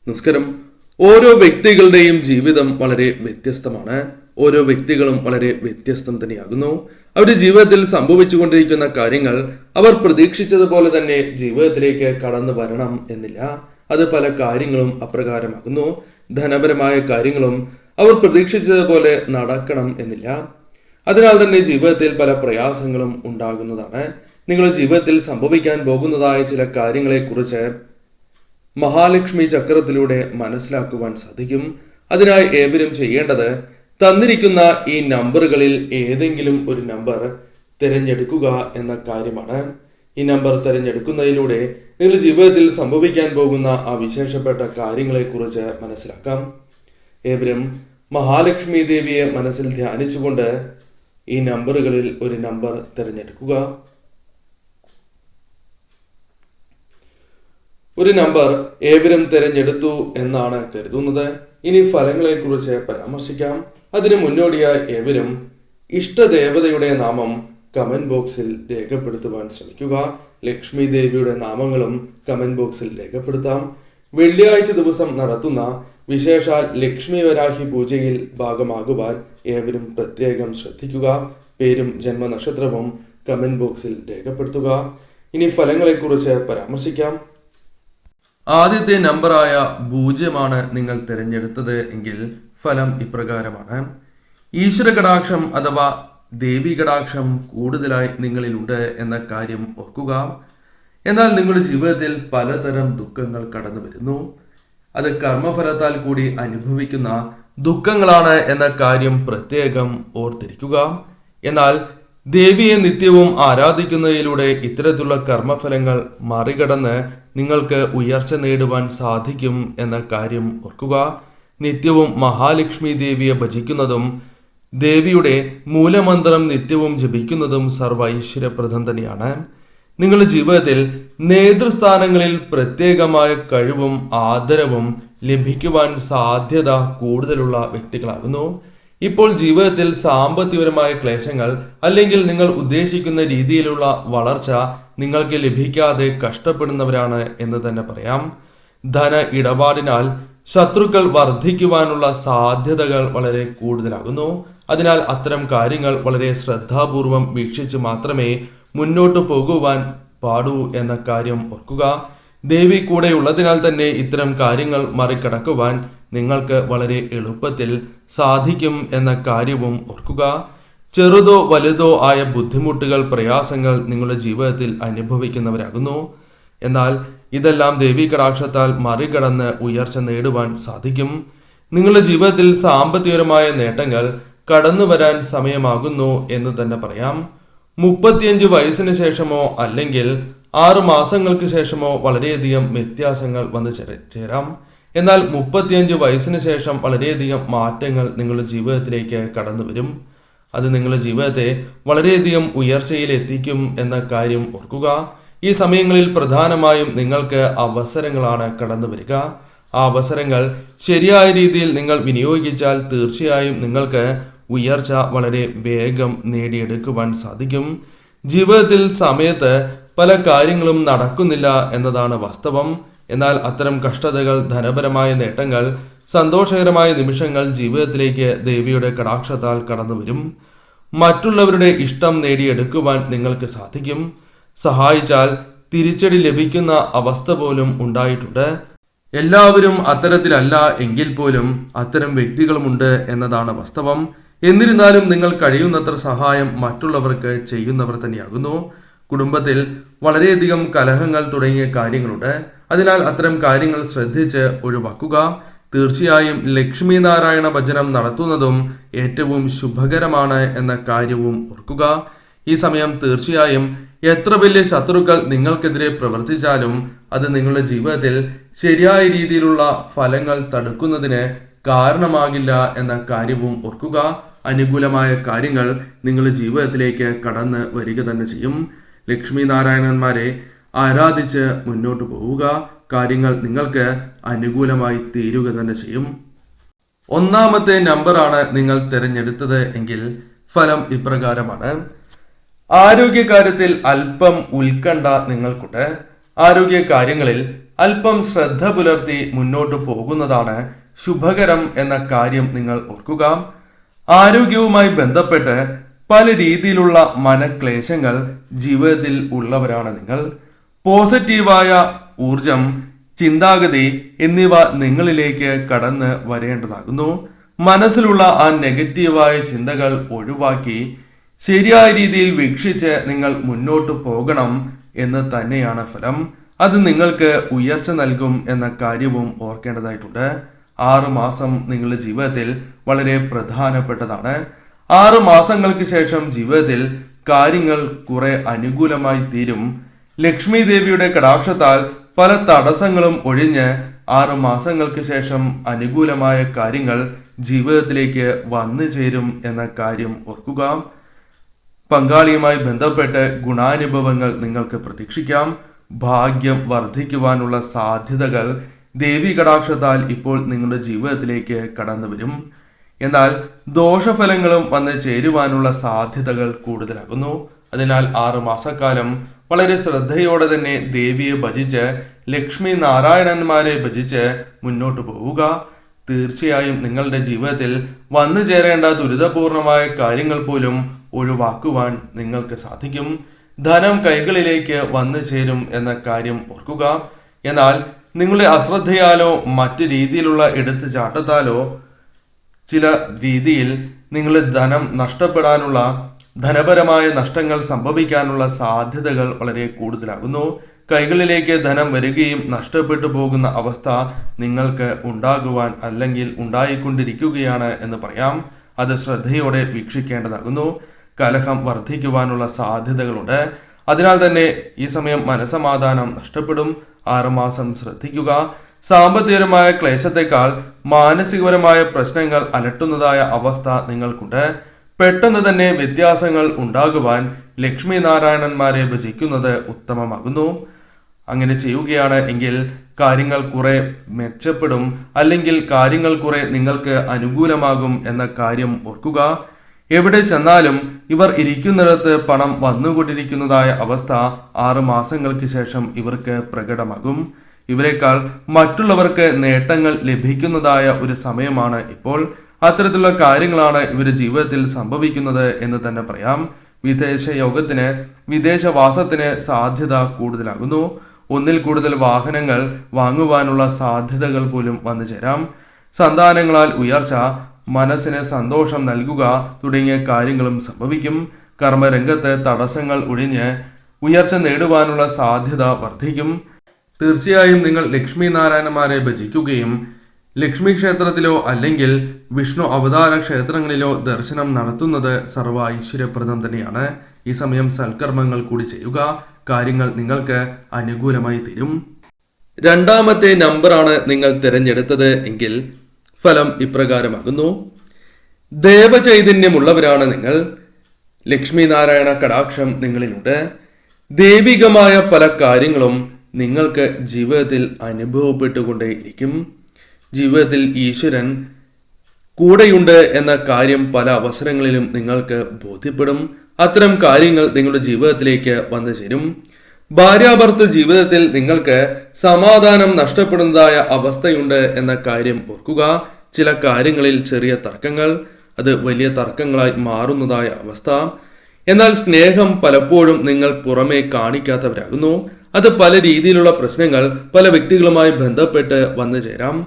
നമസ്കാരം. ഓരോ വ്യക്തികളുടെയും ജീവിതം വളരെ വ്യത്യസ്തമാണ്. ഓരോ വ്യക്തികളും വളരെ വ്യത്യസ്തം തന്നെയാകുന്നു. അവരുടെ ജീവിതത്തിൽ സംഭവിച്ചുകൊണ്ടിരിക്കുന്ന കാര്യങ്ങൾ അവർ പ്രതീക്ഷിച്ചതുപോലെ തന്നെ ജീവിതത്തിലേക്ക് കടന്നു വരണം എന്നില്ല. അത് പല കാര്യങ്ങളും അപ്രകാരമാകുന്നു. ധനപരമായ കാര്യങ്ങളും അവർ പ്രതീക്ഷിച്ചതുപോലെ നടക്കണം എന്നില്ല. അതിനാൽ തന്നെ ജീവിതത്തിൽ പല പ്രയാസങ്ങളും ഉണ്ടാകുന്നതാണ്. നിങ്ങളുടെ ജീവിതത്തിൽ സംഭവിക്കാൻ പോകുന്നതായ ചില കാര്യങ്ങളെക്കുറിച്ച് മഹാലക്ഷ്മി ചക്രത്തിലൂടെ മനസ്സിലാക്കുവാൻ സാധിക്കും. അതിനായി ഏവരും ചെയ്യേണ്ടത് തന്നിരിക്കുന്ന ഈ നമ്പറുകളിൽ ഏതെങ്കിലും ഒരു നമ്പർ തിരഞ്ഞെടുക്കുക എന്ന കാര്യമാണ്. ഈ നമ്പർ തിരഞ്ഞെടുക്കുന്നതിലൂടെ നിങ്ങളുടെ ജീവിതത്തിൽ സംഭവിക്കാൻ പോകുന്ന ആ വിശേഷപ്പെട്ട കാര്യങ്ങളെക്കുറിച്ച് മനസ്സിലാക്കാം. ഏവരും മഹാലക്ഷ്മി ദേവിയെ മനസ്സിൽ ധ്യാനിച്ചുകൊണ്ട് ഈ നമ്പറുകളിൽ ഒരു നമ്പർ തിരഞ്ഞെടുക്കുക. ഒരു നമ്പർ ഏവരും തിരഞ്ഞെടുത്തു എന്നാണ് കരുതുന്നത്. ഇനി ഫലങ്ങളെക്കുറിച്ച് പരാമർശിക്കാം. അതിന് മുന്നോടിയായി ഏവരും ഇഷ്ടദേവതയുടെ നാമം കമന്റ് ബോക്സിൽ രേഖപ്പെടുത്തുവാൻ ശ്രമിക്കുക. ലക്ഷ്മി ദേവിയുടെ നാമങ്ങളും കമന്റ് ബോക്സിൽ രേഖപ്പെടുത്താം. വെള്ളിയാഴ്ച ദിവസം നടത്തുന്ന വിശേഷാൽ ലക്ഷ്മി വരാഹി പൂജയിൽ ഭാഗമാകുവാൻ ഏവരും പ്രത്യേകം ശ്രദ്ധിക്കുക. പേരും ജന്മനക്ഷത്രവും കമന്റ് ബോക്സിൽ രേഖപ്പെടുത്തുക. ഇനി ഫലങ്ങളെക്കുറിച്ച് പരാമർശിക്കാം. ആദ്യത്തെ നമ്പറായ 0 നിങ്ങൾ തിരഞ്ഞെടുത്തത് എങ്കിൽ ഫലം ഇപ്രകാരമാണ്. ഈശ്വര കടാക്ഷം അഥവാ ദേവി കടാക്ഷം കൂടുതലായി നിങ്ങളിലുണ്ട് എന്ന കാര്യം ഓർക്കുക. എന്നാൽ നിങ്ങളുടെ ജീവിതത്തിൽ പലതരം ദുഃഖങ്ങൾ കടന്നു വരുന്നു. അത് കർമ്മഫലത്താൽ കൂടി അനുഭവിക്കുന്ന ദുഃഖങ്ങളാണ് എന്ന കാര്യം പ്രത്യേകം ഓർത്തിരിക്കുക. എന്നാൽ ദേവിയെ നിത്യവും ആരാധിക്കുന്നതിലൂടെ ഇത്തരത്തിലുള്ള കർമ്മഫലങ്ങൾ മറികടന്ന് നിങ്ങൾക്ക് ഉയർച്ച നേടുവാൻ സാധിക്കും എന്ന കാര്യം ഓർക്കുക. നിത്യവും മഹാലക്ഷ്മി ദേവിയെ ഭജിക്കുന്നതും ദേവിയുടെ മൂലമന്ത്രം നിത്യവും ജപിക്കുന്നതും സർവൈശ്വര്യപ്രദം തന്നെയാണ്. നിങ്ങളുടെ ജീവിതത്തിൽ നേതൃസ്ഥാനങ്ങളിൽ പ്രത്യേകമായ കഴിവും ആദരവും ലഭിക്കുവാൻ സാധ്യത കൂടുതലുള്ള വ്യക്തികളാകുന്നു. ഇപ്പോൾ ജീവിതത്തിൽ സാമ്പത്തികപരമായ ക്ലേശങ്ങൾ അല്ലെങ്കിൽ നിങ്ങൾ ഉദ്ദേശിക്കുന്ന രീതിയിലുള്ള വളർച്ച നിങ്ങൾക്ക് ലഭിക്കാതെ കഷ്ടപ്പെടുന്നവരാണ് എന്ന് തന്നെ പറയാം. ധന ഇടപാടിനാൽ ശത്രുക്കൾ വർദ്ധിക്കുവാനുള്ള സാധ്യതകൾ വളരെ കൂടുതലാകുന്നു. അതിനാൽ അത്തരം കാര്യങ്ങൾ വളരെ ശ്രദ്ധാപൂർവം വീക്ഷിച്ച് മാത്രമേ മുന്നോട്ട് പോകുവാൻ പാടൂ എന്ന കാര്യം ഓർക്കുക. ദേവി കൂടെ ഉള്ളതിനാൽ തന്നെ ഇത്തരം കാര്യങ്ങൾ മറികടക്കുവാൻ നിങ്ങൾക്ക് വളരെ എളുപ്പത്തിൽ സാധിക്കും എന്ന കാര്യവും ഓർക്കുക. ചെറുതോ വലുതോ ആയ ബുദ്ധിമുട്ടുകൾ, പ്രയാസങ്ങൾ നിങ്ങളുടെ ജീവിതത്തിൽ അനുഭവിക്കുന്നവരാകുന്നു. എന്നാൽ ഇതെല്ലാം ദേവി കടാക്ഷത്താൽ മറികടന്ന് ഉയർച്ച നേടുവാൻ സാധിക്കും. നിങ്ങളുടെ ജീവിതത്തിൽ സാമ്പത്തികപരമായ നേട്ടങ്ങൾ കടന്നു വരാൻ സമയമാകുന്നു എന്ന് തന്നെ പറയാം. 35 വയസ്സിന് ശേഷമോ അല്ലെങ്കിൽ 6 മാസങ്ങൾക്ക് ശേഷമോ വളരെയധികം വ്യത്യാസങ്ങൾ വന്നു ചേരാം. എന്നാൽ 35 വയസ്സിന് ശേഷം വളരെയധികം മാറ്റങ്ങൾ നിങ്ങളുടെ ജീവിതത്തിലേക്ക് കടന്നു വരും. അത് നിങ്ങളുടെ ജീവിതത്തെ വളരെയധികം ഉയർച്ചയിൽ എത്തിക്കും എന്ന കാര്യം ഓർക്കുക. ഈ സമയങ്ങളിൽ പ്രധാനമായും നിങ്ങൾക്ക് അവസരങ്ങളാണ് കടന്നു വരിക. ആ അവസരങ്ങൾ ശരിയായ രീതിയിൽ നിങ്ങൾ വിനിയോഗിച്ചാൽ തീർച്ചയായും നിങ്ങൾക്ക് ഉയർച്ച വളരെ വേഗം നേടിയെടുക്കുവാൻ സാധിക്കും. ജീവിതത്തിൽ സമയത്ത് പല കാര്യങ്ങളും നടക്കുന്നില്ല എന്നതാണ് വാസ്തവം. എന്നാൽ അത്തരം കഷ്ടതകൾ, ധനപരമായ നേട്ടങ്ങൾ, സന്തോഷകരമായ നിമിഷങ്ങൾ ജീവിതത്തിലേക്ക് ദേവിയുടെ കടാക്ഷത്താൽ കടന്നു വരും. മറ്റുള്ളവരുടെ ഇഷ്ടം നേടിയെടുക്കുവാൻ നിങ്ങൾക്ക് സാധിക്കും. സഹായിച്ചാൽ തിരിച്ചടി ലഭിക്കുന്ന അവസ്ഥ പോലും ഉണ്ടായിട്ടുണ്ട്. എല്ലാവരും അത്തരത്തിലല്ല എങ്കിൽ പോലും അത്തരം വ്യക്തികളുമുണ്ട് എന്നതാണ് വാസ്തവം. എന്നിരുന്നാലും നിങ്ങൾ കഴിയുന്നത്ര സഹായം മറ്റുള്ളവർക്ക് ചെയ്യുന്നവർ തന്നെയാകുന്നു. കുടുംബത്തിൽ വളരെയധികം കലഹങ്ങൾ തുടങ്ങിയ കാര്യങ്ങളുണ്ട്. അതിനാൽ അത്തരം കാര്യങ്ങൾ ശ്രദ്ധിച്ച് ഒഴിവാക്കുക. തീർച്ചയായും ലക്ഷ്മി നാരായണ ഭജനം നടത്തുന്നതും ഏറ്റവും ശുഭകരമാണ് എന്ന കാര്യവും ഓർക്കുക. ഈ സമയം തീർച്ചയായും എത്ര വലിയ ശത്രുക്കൾ നിങ്ങൾക്കെതിരെ പ്രവർത്തിച്ചാലും അത് നിങ്ങളുടെ ജീവിതത്തിൽ ശരിയായ രീതിയിലുള്ള ഫലങ്ങൾ തടുക്കുന്നതിന് കാരണമാകില്ല എന്ന കാര്യവും ഓർക്കുക. അനുകൂലമായ കാര്യങ്ങൾ നിങ്ങളുടെ ജീവിതത്തിലേക്ക് കടന്ന് വരിക തന്നെ ചെയ്യും. ലക്ഷ്മി നാരായണന്മാരെ ആരാധിച്ച് മുന്നോട്ട് പോവുക. കാര്യങ്ങൾ നിങ്ങൾക്ക് അനുകൂലമായി തീരുക തന്നെ ചെയ്യും. 1ാമത്തെ നമ്പറാണ് നിങ്ങൾ തിരഞ്ഞെടുത്തത് എങ്കിൽ ഫലം ഇപ്രകാരമാണ്. ആരോഗ്യകാര്യത്തിൽ അല്പം ഉത്കണ്ഠ നിങ്ങൾക്കുണ്ട്. ആരോഗ്യ കാര്യങ്ങളിൽ അല്പം ശ്രദ്ധ പുലർത്തി മുന്നോട്ട് പോകുന്നതാണ് ശുഭകരം എന്ന കാര്യം നിങ്ങൾ ഓർക്കുക. ആരോഗ്യവുമായി ബന്ധപ്പെട്ട് പല രീതിയിലുള്ള മനക്ലേശങ്ങൾ ജീവിതത്തിൽ ഉള്ളവരാണ് നിങ്ങൾ. പോസിറ്റീവായ ഊർജം, ചിന്താഗതി എന്നിവ നിങ്ങളിലേക്ക് കടന്ന് വരേണ്ടതാകുന്നു. മനസ്സിലുള്ള ആ നെഗറ്റീവായ ചിന്തകൾ ഒഴിവാക്കി ശരിയായ രീതിയിൽ വീക്ഷിച്ച് നിങ്ങൾ മുന്നോട്ട് പോകണം എന്ന് തന്നെയാണ് ഫലം. അത് നിങ്ങൾക്ക് ഉയർച്ച നൽകും എന്ന കാര്യവും ഓർക്കേണ്ടതായിട്ടുണ്ട്. 6 മാസം നിങ്ങളുടെ ജീവിതത്തിൽ വളരെ പ്രധാനപ്പെട്ടതാണ്. 6 മാസങ്ങൾക്ക് ശേഷം ജീവിതത്തിൽ കാര്യങ്ങൾ കുറെ അനുകൂലമായി തീരും. ലക്ഷ്മി ദേവിയുടെ കടാക്ഷത്താൽ പല തടസ്സങ്ങളും ഒഴിഞ്ഞ് 6 മാസങ്ങൾക്ക് ശേഷം അനുകൂലമായ കാര്യങ്ങൾ ജീവിതത്തിലേക്ക് വന്നു ചേരും എന്ന കാര്യം ഓർക്കുക. പങ്കാളിയുമായി ബന്ധപ്പെട്ട് ഗുണാനുഭവങ്ങൾ നിങ്ങൾക്ക് പ്രതീക്ഷിക്കാം. ഭാഗ്യം വർദ്ധിക്കുവാനുള്ള സാധ്യതകൾ ദേവി കടാക്ഷത്താൽ ഇപ്പോൾ നിങ്ങളുടെ ജീവിതത്തിലേക്ക് കടന്നു വരും. എന്നാൽ ദോഷഫലങ്ങളും വന്ന് ചേരുവാനുള്ള സാധ്യതകൾ കൂടുതലാകുന്നു. അതിനാൽ 6 മാസക്കാലം വളരെ ശ്രദ്ധയോടെ തന്നെ ദേവിയെ ഭജിച്ച് ലക്ഷ്മി നാരായണന്മാരെ ഭജിച്ച് മുന്നോട്ട് പോവുക. തീർച്ചയായും നിങ്ങളുടെ ജീവിതത്തിൽ വന്നു ചേരേണ്ട ദുരിതപൂർണമായ കാര്യങ്ങൾ പോലും ഒഴിവാക്കുവാൻ നിങ്ങൾക്ക് സാധിക്കും. ധനം കൈകളിലേക്ക് വന്നു ചേരും എന്ന കാര്യം ഓർക്കുക. എന്നാൽ നിങ്ങളുടെ അശ്രദ്ധയാലോ മറ്റു രീതിയിലുള്ള എടുത്തുചാട്ടത്താലോ ചില രീതിയിൽ നിങ്ങളുടെ ധനം നഷ്ടപ്പെടാനുള്ള, ധനപരമായ നഷ്ടങ്ങൾ സംഭവിക്കാനുള്ള സാധ്യതകൾ വളരെ കൂടുതലാകുന്നു. കൈകളിലേക്ക് ധനം വരികയും നഷ്ടപ്പെട്ടു പോകുന്ന അവസ്ഥ നിങ്ങൾക്ക് ഉണ്ടാകുവാൻ അല്ലെങ്കിൽ ഉണ്ടായിക്കൊണ്ടിരിക്കുകയാണ് എന്ന് പറയാം. അത് ശ്രദ്ധയോടെ വീക്ഷിക്കേണ്ടതാകുന്നു. കലഹം വർദ്ധിക്കുവാനുള്ള സാധ്യതകളുണ്ട്. അതിനാൽ തന്നെ ഈ സമയം മനസമാധാനം നഷ്ടപ്പെടും. 6 മാസം ശ്രദ്ധിക്കുക. സാമ്പത്തികപരമായ ക്ലേശത്തെക്കാൾ മാനസികപരമായ പ്രശ്നങ്ങൾ അലട്ടുന്നതായ അവസ്ഥ നിങ്ങൾക്കുണ്ട്. പെട്ടെന്ന് തന്നെ വ്യത്യാസങ്ങൾ ഉണ്ടാകുവാൻ ലക്ഷ്മി നാരായണന്മാരെ ഭജിക്കുന്നത് ഉത്തമമാകുന്നു. അങ്ങനെ ചെയ്യുകയാണ് എങ്കിൽ കാര്യങ്ങൾ കുറെ മെച്ചപ്പെടും, അല്ലെങ്കിൽ കാര്യങ്ങൾ കുറെ നിങ്ങൾക്ക് അനുകൂലമാകും എന്ന കാര്യം ഓർക്കുക. എവിടെ ചെന്നാലും ഇവർ ഇരിക്കുന്നിടത്ത് പണം വന്നുകൊണ്ടിരിക്കുന്നതായ അവസ്ഥ 6 മാസങ്ങൾക്ക് ശേഷം ഇവർക്ക് പ്രകടമാകും. ഇവരെക്കാൾ മറ്റുള്ളവർക്ക് നേട്ടങ്ങൾ ലഭിക്കുന്നതായ ഒരു സമയമാണ് ഇപ്പോൾ. അത്തരത്തിലുള്ള കാര്യങ്ങളാണ് ഇവരുടെ ജീവിതത്തിൽ സംഭവിക്കുന്നത് എന്ന് തന്നെ പറയാം. വിദേശ യോഗത്തിന്, വിദേശവാസത്തിന് സാധ്യത കൂടുതലാകുന്നു. ഒന്നിൽ കൂടുതൽ വാഹനങ്ങൾ വാങ്ങുവാനുള്ള സാധ്യതകൾ പോലും വന്നു ചേരാം. സന്താനങ്ങളാൽ ഉയർച്ച, മനസ്സിന് സന്തോഷം നൽകുക തുടങ്ങിയ കാര്യങ്ങളും സംഭവിക്കും. കർമ്മരംഗത്ത് തടസ്സങ്ങൾ ഒഴിഞ്ഞ് ഉയർച്ച നേടുവാനുള്ള സാധ്യത വർദ്ധിക്കും. തീർച്ചയായും നിങ്ങൾ ലക്ഷ്മി നാരായണന്മാരെ ഭജിക്കുകയും ലക്ഷ്മി ക്ഷേത്രത്തിലോ അല്ലെങ്കിൽ വിഷ്ണു അവതാര ക്ഷേത്രങ്ങളിലോ ദർശനം നടത്തുന്നത് സർവ്വ ഐശ്വര്യപ്രദം തന്നെയാണ്. ഈ സമയം സൽക്കർമ്മങ്ങൾ കൂടി ചെയ്യുക. കാര്യങ്ങൾ നിങ്ങൾക്ക് അനുകൂലമായി തീരും. 2ാമത്തെ നമ്പറാണ് നിങ്ങൾ തിരഞ്ഞെടുത്തത് എങ്കിൽ ഫലം ഇപ്രകാരമാകുന്നു. ദേവചൈതന്യമുള്ളവരാണ് നിങ്ങൾ. ലക്ഷ്മി നാരായണ കടാക്ഷം നിങ്ങളിലുണ്ട്. ദൈവികമായ പല കാര്യങ്ങളും നിങ്ങൾക്ക് ജീവിതത്തിൽ അനുഭവപ്പെട്ടുകൊണ്ടേയിരിക്കും. ജീവിതത്തിൽ ഈശ്വരൻ കൂടെയുണ്ട് എന്ന കാര്യം പല അവസരങ്ങളിലും നിങ്ങൾക്ക് ബോധ്യപ്പെടും. അത്തരം കാര്യങ്ങൾ നിങ്ങളുടെ ജീവിതത്തിലേക്ക് വന്നു ചേരും. ഭാര്യാഭർത്തൃ ജീവിതത്തിൽ നിങ്ങൾക്ക് സമാധാനം നഷ്ടപ്പെടുന്നതായ അവസ്ഥയുണ്ട് എന്ന കാര്യം ഓർക്കുക. ചില കാര്യങ്ങളിൽ ചെറിയ തർക്കങ്ങൾ, അത് വലിയ തർക്കങ്ങളായി മാറുന്നതായ അവസ്ഥ. എന്നാൽ സ്നേഹം പലപ്പോഴും നിങ്ങൾ പുറമേ കാണിക്കാത്തവരാകുന്നു. അത് പല രീതിയിലുള്ള പ്രശ്നങ്ങൾ പല വ്യക്തികളുമായി ബന്ധപ്പെട്ട് വന്നു ചേരാം.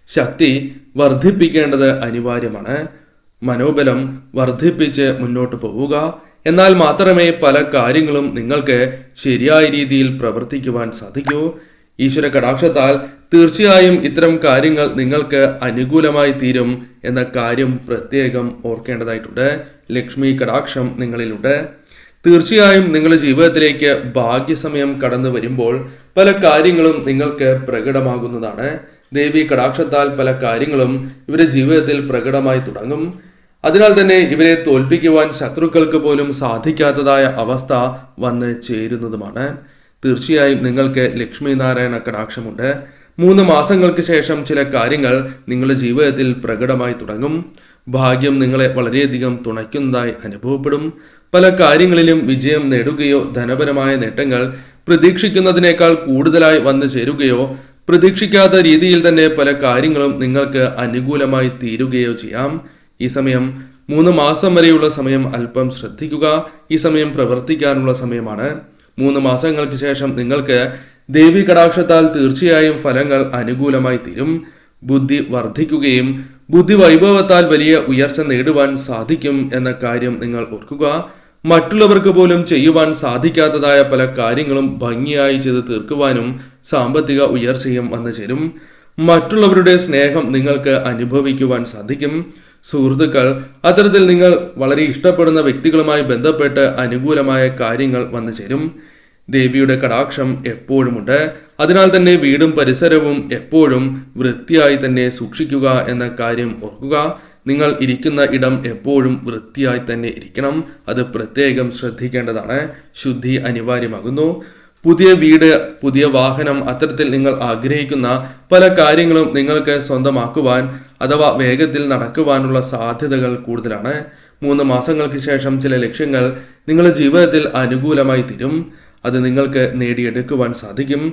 ശക്തി വർദ്ധിപ്പിക്കേണ്ടത് അനിവാര്യമാണ്. മനോബലം വർദ്ധിപ്പിച്ച് മുന്നോട്ട് പോവുക. എന്നാൽ മാത്രമേ പല കാര്യങ്ങളും നിങ്ങൾക്ക് ശരിയായ രീതിയിൽ പ്രവർത്തിക്കുവാൻ സാധിക്കൂ. ഈശ്വര കടാക്ഷത്താൽ തീർച്ചയായും ഇത്തരം കാര്യങ്ങൾ നിങ്ങൾക്ക് അനുകൂലമായി തീരും എന്ന കാര്യം പ്രത്യേകം ഓർക്കേണ്ടതായിട്ടുണ്ട്. ലക്ഷ്മി കടാക്ഷം നിങ്ങളിലുണ്ട്. തീർച്ചയായും നിങ്ങളുടെ ജീവിതത്തിലേക്ക് ഭാഗ്യസമയം കടന്നു വരുമ്പോൾ പല കാര്യങ്ങളും നിങ്ങൾക്ക് പ്രകടമാകുന്നതാണ്. ദേവി കടാക്ഷത്താൽ പല കാര്യങ്ങളും ഇവരുടെ ജീവിതത്തിൽ പ്രകടമായി തുടങ്ങും. അതിനാൽ തന്നെ ഇവരെ തോൽപ്പിക്കുവാൻ ശത്രുക്കൾക്ക് പോലും സാധിക്കാത്തതായ അവസ്ഥ വന്ന് ചേരുന്നതുമാണ്. തീർച്ചയായും നിങ്ങൾക്ക് ലക്ഷ്മി നാരായണ കടാക്ഷമുണ്ട്. 3 മാസങ്ങൾക്ക് ശേഷം ചില കാര്യങ്ങൾ നിങ്ങളുടെ ജീവിതത്തിൽ പ്രകടമായി തുടങ്ങും. ഭാഗ്യം നിങ്ങളെ വളരെയധികം തുണയ്ക്കുന്നതായി അനുഭവപ്പെടും. പല കാര്യങ്ങളിലും വിജയം നേടുകയോ ധനപരമായ നേട്ടങ്ങൾ പ്രതീക്ഷിക്കുന്നതിനേക്കാൾ കൂടുതലായി വന്നു ചേരുകയോ പ്രതീക്ഷിക്കാത്ത രീതിയിൽ തന്നെ പല കാര്യങ്ങളും നിങ്ങൾക്ക് അനുകൂലമായി തീരുകയോ ചെയ്യാം. ഈ സമയം 3 മാസം വരെയുള്ള സമയം അല്പം ശ്രദ്ധിക്കുക. ഈ സമയം പ്രവർത്തിക്കാനുള്ള സമയമാണ്. 3 മാസങ്ങൾക്ക് ശേഷം നിങ്ങൾക്ക് ദേവി കടാക്ഷത്താൽ തീർച്ചയായും ഫലങ്ങൾ അനുകൂലമായി തീരും. ബുദ്ധി വർദ്ധിക്കുകയും ബുദ്ധി വൈഭവത്താൽ വലിയ ഉയർച്ച നേടുവാൻ സാധിക്കും എന്ന കാര്യം നിങ്ങൾ ഓർക്കുക. മറ്റുള്ളവർക്ക് പോലും ചെയ്യുവാൻ സാധിക്കാത്തതായ പല കാര്യങ്ങളും ഭംഗിയായി ചെയ്ത് തീർക്കുവാനും സാമ്പത്തിക ഉയർച്ചയും വന്നു ചേരും. മറ്റുള്ളവരുടെ സ്നേഹം നിങ്ങൾക്ക് അനുഭവിക്കുവാൻ സാധിക്കും. സുഹൃത്തുക്കൾ, അത്തരത്തിൽ നിങ്ങൾ വളരെ ഇഷ്ടപ്പെടുന്ന വ്യക്തികളുമായി ബന്ധപ്പെട്ട് അനുകൂലമായ കാര്യങ്ങൾ വന്നു ചേരും. ദേവിയുടെ കടാക്ഷം എപ്പോഴുമുണ്ട്. അതിനാൽ തന്നെ വീടും പരിസരവും എപ്പോഴും വൃത്തിയായി തന്നെ സൂക്ഷിക്കുക എന്ന കാര്യം ഓർക്കുക. നിങ്ങൾ ഇരിക്കുന്ന ഇടം എപ്പോഴും വൃത്തിയായി തന്നെ ഇരിക്കണം. അത് പ്രത്യേകം ശ്രദ്ധിക്കേണ്ടതാണ്. ശുദ്ധി അനിവാര്യമാകുന്നു. പുതിയ വീട്, പുതിയ വാഹനം, അത്തരത്തിൽ നിങ്ങൾ ആഗ്രഹിക്കുന്ന പല കാര്യങ്ങളും നിങ്ങൾക്ക് സ്വന്തമാക്കുവാൻ അഥവാ വേഗത്തിൽ നടക്കുവാനുള്ള സാധ്യതകൾ കൂടുതലാണ്. 3 മാസങ്ങൾക്ക് ശേഷം ചില ലക്ഷ്യങ്ങൾ നിങ്ങളുടെ ജീവിതത്തിൽ അനുകൂലമായി തീരും. അത് നിങ്ങൾക്ക് നേടിയെടുക്കുവാൻ സാധിക്കും.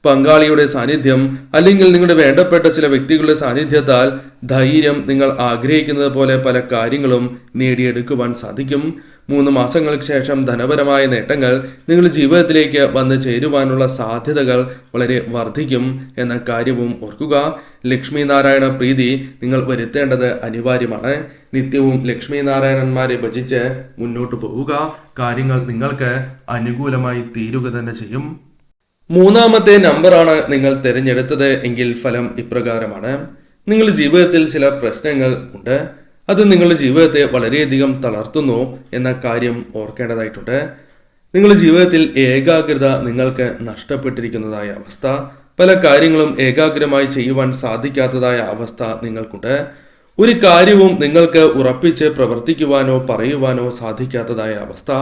പങ്കാളിയുടെ സാന്നിധ്യം അല്ലെങ്കിൽ നിങ്ങളുടെ വേണ്ടപ്പെട്ട ചില വ്യക്തികളുടെ സാന്നിധ്യത്താൽ ധൈര്യം നിങ്ങൾ ആഗ്രഹിക്കുന്നത് പോലെ പല കാര്യങ്ങളും നേടിയെടുക്കുവാൻ സാധിക്കും. 3 മാസങ്ങൾക്ക് ശേഷം ധനപരമായ നേട്ടങ്ങൾ നിങ്ങളുടെ ജീവിതത്തിലേക്ക് വന്നു ചേരുവാനുള്ള സാധ്യതകൾ വളരെ വർദ്ധിക്കും എന്ന കാര്യവും ഓർക്കുക. ലക്ഷ്മി നാരായണ പ്രീതി നിങ്ങൾ വരുത്തേണ്ടത് അനിവാര്യമാണ്. നിത്യവും ലക്ഷ്മി നാരായണന്മാരെ ഭജിച്ച് മുന്നോട്ട് പോവുക. കാര്യങ്ങൾ നിങ്ങൾക്ക് അനുകൂലമായി തീരുക തന്നെ ചെയ്യും. 3ാമത്തെ നമ്പറാണ് നിങ്ങൾ തിരഞ്ഞെടുത്തത് എങ്കിൽ ഫലം ഇപ്രകാരമാണ്. നിങ്ങളുടെ ജീവിതത്തിൽ ചില പ്രശ്നങ്ങൾ ഉണ്ട്. അത് നിങ്ങളുടെ ജീവിതത്തെ വളരെയധികം തളർത്തുന്നു എന്ന കാര്യം ഓർക്കേണ്ടതായിട്ടുണ്ട്. നിങ്ങളുടെ ജീവിതത്തിൽ ഏകാഗ്രത നിങ്ങൾക്ക് നഷ്ടപ്പെട്ടിരിക്കുന്നതായ അവസ്ഥ, പല കാര്യങ്ങളും ഏകാഗ്രമായി ചെയ്യുവാൻ സാധിക്കാത്തതായ അവസ്ഥ നിങ്ങൾക്കുണ്ട്. ഒരു കാര്യവും നിങ്ങൾക്ക് ഉറപ്പിച്ച് പ്രവർത്തിക്കുവാനോ പറയുവാനോ സാധിക്കാത്തതായ അവസ്ഥ,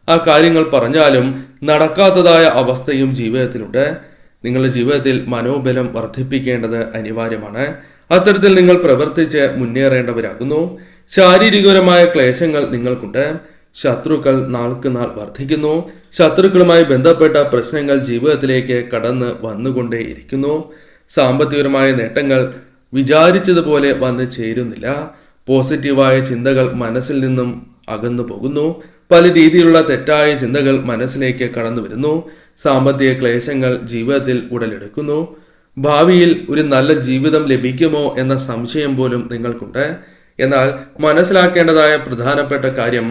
ആ കാര്യങ്ങൾ പറഞ്ഞാലും നടക്കാത്തതായ അവസ്ഥയും ജീവിതത്തിലുണ്ട്. നിങ്ങളുടെ ജീവിതത്തിൽ മനോബലം വർദ്ധിപ്പിക്കേണ്ടത് അനിവാര്യമാണ്. അത്തരത്തിൽ നിങ്ങൾ പ്രവർത്തിച്ച് മുന്നേറേണ്ടവരാകുന്നു. ശാരീരികപരമായ ക്ലേശങ്ങൾ നിങ്ങൾക്കുണ്ട്. ശത്രുക്കൾ നാൾക്ക് നാൾ വർദ്ധിക്കുന്നു. ശത്രുക്കളുമായി ബന്ധപ്പെട്ട പ്രശ്നങ്ങൾ ജീവിതത്തിലേക്ക് കടന്ന് വന്നുകൊണ്ടേയിരിക്കുന്നു. സാമ്പത്തികപരമായ നേട്ടങ്ങൾ വിചാരിച്ചതുപോലെ വന്നു ചേരുന്നില്ല. പോസിറ്റീവായ ചിന്തകൾ മനസ്സിൽ നിന്നും അകന്നു പോകുന്നു. പല രീതിയിലുള്ള തെറ്റായ ചിന്തകൾ മനസ്സിലേക്ക് കടന്നു വരുന്നു. സാമ്പത്തിക ക്ലേശങ്ങൾ ജീവിതത്തിൽ ഉടലെടുക്കുന്നു. ഭാവിയിൽ ഒരു നല്ല ജീവിതം ലഭിക്കുമോ എന്ന സംശയം പോലും നിങ്ങൾക്കുണ്ട്. എന്നാൽ മനസ്സിലാക്കേണ്ടതായ പ്രധാനപ്പെട്ട കാര്യം,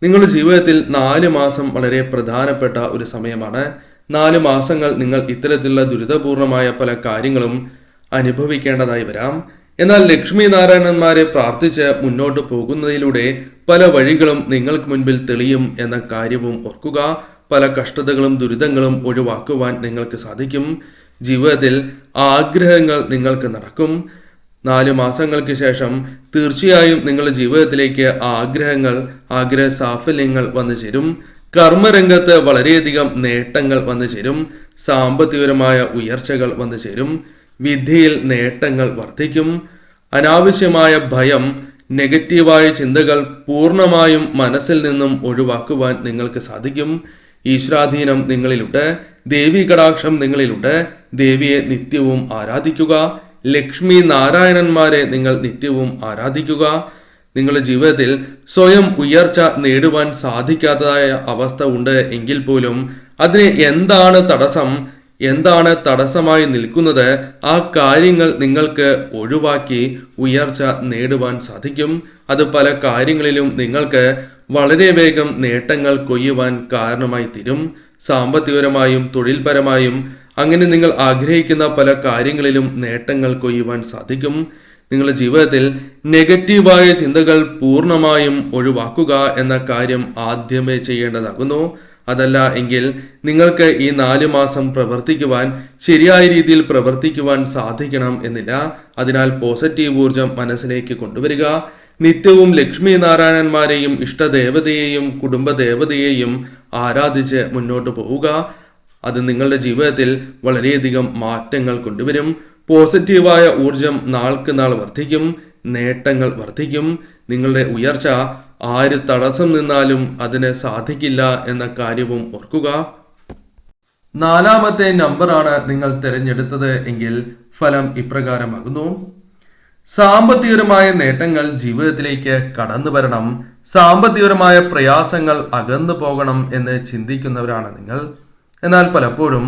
നിങ്ങളുടെ ജീവിതത്തിൽ 4 മാസം വളരെ പ്രധാനപ്പെട്ട ഒരു സമയമാണ്. 4 മാസങ്ങൾ നിങ്ങൾ ഇത്തരത്തിലുള്ള ദുരിതപൂർണമായ പല കാര്യങ്ങളും അനുഭവിക്കേണ്ടതായി വരാം. എന്നാൽ ലക്ഷ്മി നാരായണന്മാരെ പ്രാർത്ഥിച്ച് മുന്നോട്ട് പോകുന്നതിലൂടെ പല വഴികളും നിങ്ങൾക്ക് മുൻപിൽ തെളിയും എന്ന കാര്യവും ഓർക്കുക. പല കഷ്ടതകളും ദുരിതങ്ങളും ഒഴിവാക്കുവാൻ നിങ്ങൾക്ക് സാധിക്കും. ജീവിതത്തിൽ ആഗ്രഹങ്ങൾ നിങ്ങൾക്ക് നടക്കും. 4 മാസങ്ങൾക്ക് ശേഷം തീർച്ചയായും നിങ്ങളുടെ ജീവിതത്തിലേക്ക് ആഗ്രഹ സാഫല്യങ്ങൾ വന്നു ചേരും. കർമ്മരംഗത്ത് വളരെയധികം നേട്ടങ്ങൾ വന്നു ചേരും. സാമ്പത്തികപരമായ ഉയർച്ചകൾ വന്നു ചേരും. വിദ്യയിൽ നേട്ടങ്ങൾ വർദ്ധിക്കും. അനാവശ്യമായ ഭയം, നെഗറ്റീവായ ചിന്തകൾ പൂർണ്ണമായും മനസ്സിൽ നിന്നും ഒഴിവാക്കുവാൻ നിങ്ങൾക്ക് സാധിക്കും. ഈശ്വരാധീനം നിങ്ങളിലുണ്ട്. ദേവി കടാക്ഷം നിങ്ങളിലുണ്ട്. ദേവിയെ നിത്യവും ആരാധിക്കുക. ലക്ഷ്മി നാരായണന്മാരെ നിങ്ങൾ നിത്യവും ആരാധിക്കുക. നിങ്ങളുടെ ജീവിതത്തിൽ സ്വയം ഉയർച്ച നേടുവാൻ സാധിക്കാത്തതായ അവസ്ഥ ഉണ്ട് എങ്കിൽ പോലും അതിന് എന്താണ് തടസ്സമായി നിൽക്കുന്നത്, ആ കാര്യങ്ങൾ നിങ്ങൾക്ക് ഒഴിവാക്കി ഉയർച്ച നേടുവാൻ സാധിക്കും. അത് പല കാര്യങ്ങളിലും നിങ്ങൾക്ക് വളരെ വേഗം നേട്ടങ്ങൾ കൊയ്യുവാൻ കാരണമായി തീരും. സാമ്പത്തികപരമായും തൊഴിൽപരമായും അങ്ങനെ നിങ്ങൾ ആഗ്രഹിക്കുന്ന പല കാര്യങ്ങളിലും നേട്ടങ്ങൾ കൊയ്യുവാൻ സാധിക്കും. നിങ്ങളുടെ ജീവിതത്തിൽ നെഗറ്റീവായ ചിന്തകൾ പൂർണ്ണമായും ഒഴിവാക്കുക എന്ന കാര്യം ആദ്യമേ ചെയ്യേണ്ടതാകുന്നു. അതല്ല എങ്കിൽ നിങ്ങൾക്ക് ഈ 4 മാസം പ്രവർത്തിക്കുവാൻ, ശരിയായ രീതിയിൽ പ്രവർത്തിക്കുവാൻ സാധിക്കണം എന്നില്ല. അതിനാൽ പോസിറ്റീവ് ഊർജം മനസ്സിലേക്ക് കൊണ്ടുവരിക. നിത്യവും ലക്ഷ്മി നാരായണന്മാരെയും ഇഷ്ടദേവതയെയും കുടുംബദേവതയെയും ആരാധിച്ച് മുന്നോട്ട് പോവുക. അത് നിങ്ങളുടെ ജീവിതത്തിൽ വളരെയധികം മാറ്റങ്ങൾ കൊണ്ടുവരും. പോസിറ്റീവായ ഊർജം നാൾക്ക് നാൾ വർദ്ധിക്കും. നേട്ടങ്ങൾ വർദ്ധിക്കും. നിങ്ങളുടെ ഉയർച്ച ആര് തടസ്സം നിന്നാലും അതിന് സാധിക്കില്ല എന്ന കാര്യവും ഓർക്കുക. നാലാമത്തെ നമ്പറാണ് നിങ്ങൾ തിരഞ്ഞെടുത്തത് എങ്കിൽ ഫലം ഇപ്രകാരമാകുന്നു. സാമ്പത്തികപരമായ നേട്ടങ്ങൾ ജീവിതത്തിലേക്ക് കടന്നു വരണം, സാമ്പത്തികപരമായ പ്രയാസങ്ങൾ അകന്നു പോകണം എന്ന് ചിന്തിക്കുന്നവരാണ് നിങ്ങൾ. എന്നാൽ പലപ്പോഴും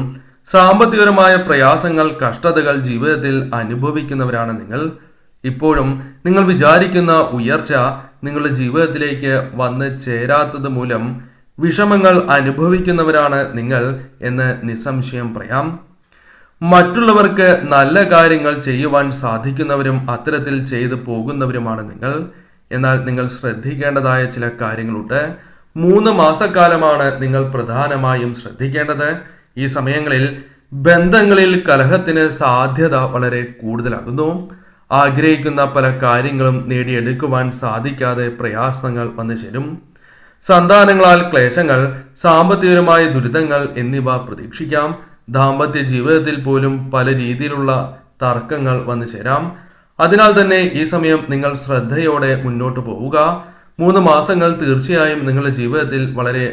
സാമ്പത്തികപരമായ പ്രയാസങ്ങൾ, കഷ്ടതകൾ ജീവിതത്തിൽ അനുഭവിക്കുന്നവരാണ് നിങ്ങൾ. ഇപ്പോഴും നിങ്ങൾ വിചാരിക്കുന്ന ഉയർച്ച നിങ്ങളുടെ ജീവിതത്തിലേക്ക് വന്ന് ചേരാത്തത് മൂലം വിഷമങ്ങൾ അനുഭവിക്കുന്നവരാണ് നിങ്ങൾ എന്ന് നിസ്സംശയം പറയാം. മറ്റുള്ളവർക്ക് നല്ല കാര്യങ്ങൾ ചെയ്യുവാൻ സാധിക്കുന്നവരും അത്തരത്തിൽ ചെയ്തു പോകുന്നവരുമാണ് നിങ്ങൾ. എന്നാൽ നിങ്ങൾ ശ്രദ്ധിക്കേണ്ടതായ ചില കാര്യങ്ങളുണ്ട്. 3 മാസക്കാലമാണ് നിങ്ങൾ പ്രധാനമായും ശ്രദ്ധിക്കേണ്ടത്. ഈ സമയങ്ങളിൽ ബന്ധങ്ങളിൽ കലഹത്തിന് സാധ്യത വളരെ കൂടുതലാകുന്നു. ആഗ്രഹിക്കുന്ന പല കാര്യങ്ങളും നേടിയെടുക്കുവാൻ സാധിക്കാതെ പ്രയാസങ്ങൾ വന്നു ചേരും. സന്താനങ്ങളാൽ ക്ലേശങ്ങൾ, സാമ്പത്തികപരമായ ദുരിതങ്ങൾ എന്നിവ പ്രതീക്ഷിക്കാം. ദാമ്പത്യ ജീവിതത്തിൽ പോലും പല രീതിയിലുള്ള തർക്കങ്ങൾ വന്നു ചേരാം. അതിനാൽ തന്നെ ഈ സമയം നിങ്ങൾ ശ്രദ്ധയോടെ മുന്നോട്ട് പോവുക. 3 മാസങ്ങൾ തീർച്ചയായും നിങ്ങളുടെ ജീവിതത്തിൽ വളരെ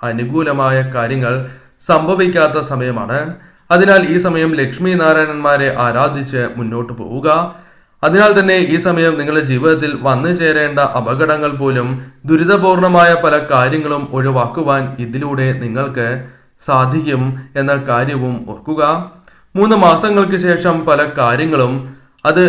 അനുകൂലമായ കാര്യങ്ങൾ സംഭവിക്കാത്ത സമയമാണ്. അതിനാൽ ഈ സമയം ലക്ഷ്മി നാരായണന്മാരെ ആരാധിച്ച് മുന്നോട്ട് പോവുക. അതിനാൽ തന്നെ ഈ സമയം നിങ്ങളുടെ ജീവിതത്തിൽ വന്നു ചേരേണ്ട അപകടങ്ങൾ പോലും, ദുരിതപൂർണമായ പല കാര്യങ്ങളും ഒഴിവാക്കുവാൻ ഇതിലൂടെ നിങ്ങൾക്ക് സാധിക്കും എന്ന കാര്യവും ഓർക്കുക. 3 മാസങ്ങൾക്ക് ശേഷം പല കാര്യങ്ങളും അത്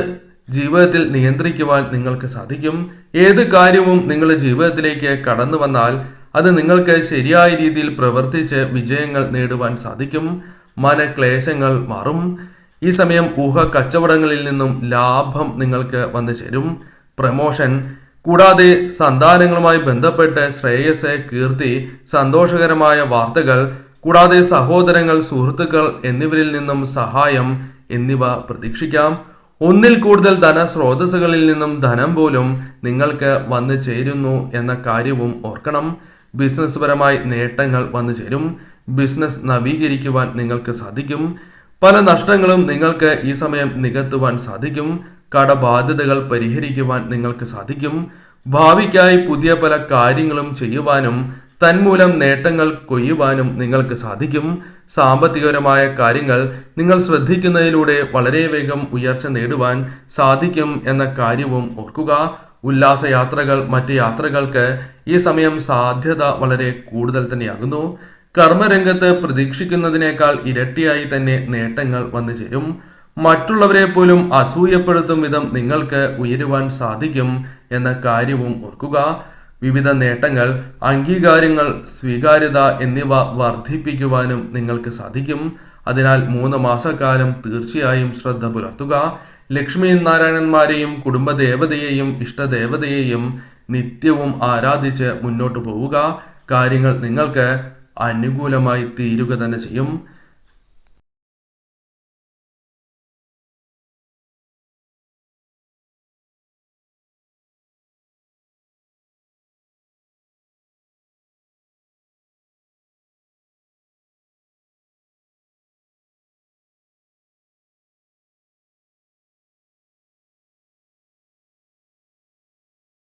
ജീവിതത്തിൽ നിയന്ത്രിക്കുവാൻ നിങ്ങൾക്ക് സാധിക്കും. ഏത് കാര്യവും നിങ്ങളുടെ ജീവിതത്തിലേക്ക് കടന്നു വന്നാൽ അത് നിങ്ങൾക്ക് ശരിയായ രീതിയിൽ പ്രവർത്തിച്ച് വിജയങ്ങൾ നേടുവാൻ സാധിക്കും. മനക്ലേശങ്ങൾ മാറും. ഈ സമയം ഊഹ കച്ചവടങ്ങളിൽ നിന്നും ലാഭം നിങ്ങൾക്ക് വന്നു ചേരും. പ്രമോഷൻ കൂടാതെ സന്താനങ്ങളുമായി ബന്ധപ്പെട്ട് ശ്രേയസ്, കീർത്തി, സന്തോഷകരമായ വാർത്തകൾ കൂടാതെ സഹോദരങ്ങൾ, സുഹൃത്തുക്കൾ എന്നിവരിൽ നിന്നും സഹായം എന്നിവ പ്രതീക്ഷിക്കാം. ഒന്നിൽ കൂടുതൽ ധനസ്രോതസ്സുകളിൽ നിന്നും ധനം പോലും നിങ്ങൾക്ക് വന്നു ചേരുന്നു എന്ന കാര്യവും ഓർക്കണം. ബിസിനസ് പരമായി നേട്ടങ്ങൾ വന്നു ചേരും. ബിസിനസ് നവീകരിക്കുവാൻ നിങ്ങൾക്ക് സാധിക്കും. പല നഷ്ടങ്ങളും നിങ്ങൾക്ക് ഈ സമയം നികത്തുവാൻ സാധിക്കും. കടബാധ്യതകൾ പരിഹരിക്കുവാൻ നിങ്ങൾക്ക് സാധിക്കും. ഭാവിക്കായി പുതിയ പല കാര്യങ്ങളും ചെയ്യുവാനും തന്മൂലം നേട്ടങ്ങൾ കൊയ്യുവാനും നിങ്ങൾക്ക് സാധിക്കും. സാമ്പത്തികപരമായ കാര്യങ്ങൾ നിങ്ങൾ ശ്രദ്ധിക്കുന്നതിലൂടെ വളരെ വേഗം ഉയർച്ച നേടുവാൻ സാധിക്കും എന്ന കാര്യവും ഓർക്കുക. ഉല്ലാസയാത്രകൾ, മറ്റ് യാത്രകൾക്ക് ഈ സമയം സാധ്യത വളരെ കൂടുതൽ തന്നെയാകുന്നു. കർമ്മരംഗത്ത് പ്രതീക്ഷിക്കുന്നതിനേക്കാൾ ഇരട്ടിയായി തന്നെ നേട്ടങ്ങൾ വന്നു ചേരും. മറ്റുള്ളവരെ പോലും അസൂയപ്പെടുത്തും വിധം നിങ്ങൾക്ക് ഉയരുവാൻ സാധിക്കും എന്ന കാര്യവും ഓർക്കുക. വിവിധ നേട്ടങ്ങൾ, അംഗീകാരങ്ങൾ, സ്വീകാര്യത എന്നിവ വർദ്ധിപ്പിക്കുവാനും നിങ്ങൾക്ക് സാധിക്കും. അതിനാൽ 3 മാസക്കാലം തീർച്ചയായും ശ്രദ്ധ പുലർത്തുക. ലക്ഷ്മി നാരായണന്മാരെയും കുടുംബദേവതയെയും ഇഷ്ടദേവതയെയും നിത്യവും ആരാധിച്ച് മുന്നോട്ട് പോവുക. കാര്യങ്ങൾ നിങ്ങൾക്ക് അനുകൂലമായി തീരുക തന്നെ ചെയ്യും.